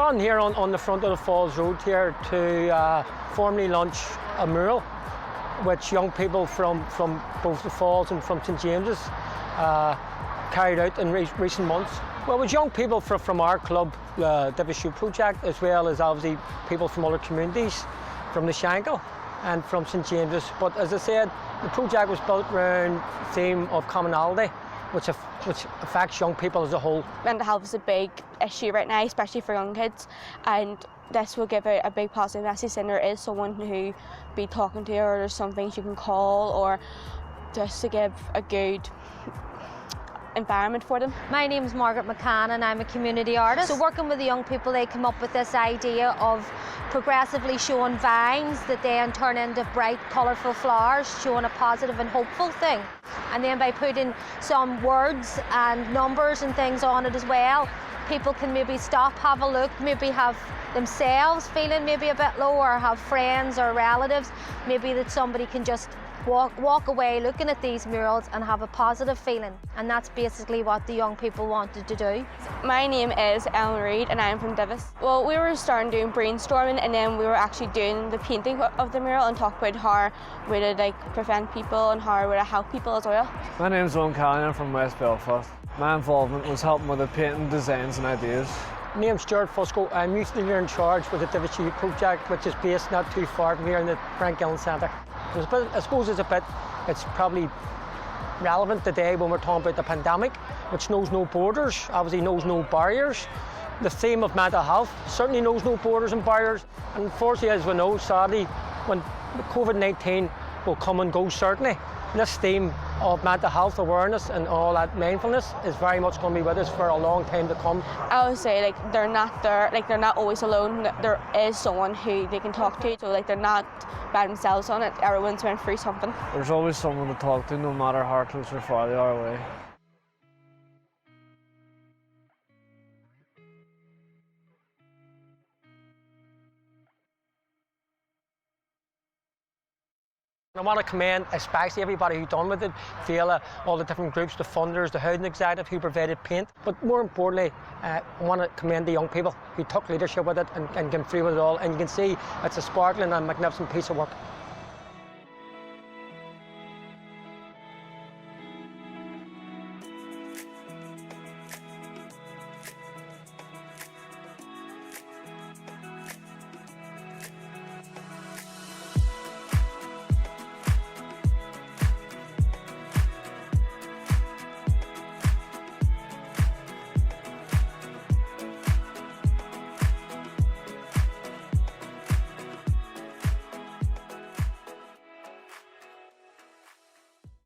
on here on the front of the Falls Road here to formally launch a mural which young people from both the Falls and from St James's carried out in recent months. Well, it was young people from our club, the Divis project, as well as obviously people from other communities, from the Shankill and from St James's. But as I said, the project was built around the theme of commonality, which affects young people as a whole. Mental health is a big issue right now, especially for young kids, and this will give out a big positive message, and there is someone who be talking to you, or there's some things you can call, or just to give a good environment for them. My name is Margaret McCann and I'm a community artist. So working with the young people, they come up with this idea of progressively showing vines that then turn into bright, colourful flowers, showing a positive and hopeful thing. And then by putting some words and numbers and things on it as well, people can maybe stop, have a look, maybe have themselves feeling maybe a bit low, or have friends or relatives, maybe that somebody can just walk away looking at these murals and have a positive feeling. And that's basically what the young people wanted to do. My name is Ellen Reid and I'm from Divis. Well, we were starting doing brainstorming, and then we were actually doing the painting of the mural and talk about how we would prevent people and how we would help people as well. My name's Owen Callan, I'm from West Belfast. My involvement was helping with the painting, designs and ideas. My name's Stuart Fusco. I'm usually here in charge with the Divis project, which is based not too far from here in the Frank Gillen Centre. I suppose it's probably relevant today when we're talking about the pandemic, which knows no borders, obviously knows no barriers. The theme of mental health certainly knows no borders and barriers. And unfortunately, as we know, sadly, when COVID-19 will come and go, certainly, this theme of mental health awareness and all that mindfulness is very much going to be with us for a long time to come. I would say they're not there, they're not always alone. There is someone who they can talk to, so they're not by themselves on it. Everyone's went through something. There's always someone to talk to, no matter how close or far they are away. I want to commend especially everybody who done with it, Féile, all the different groups, the funders, the housing executive who provided paint. But more importantly, I want to commend the young people who took leadership with it and came through with it all. And you can see it's a sparkling and magnificent piece of work.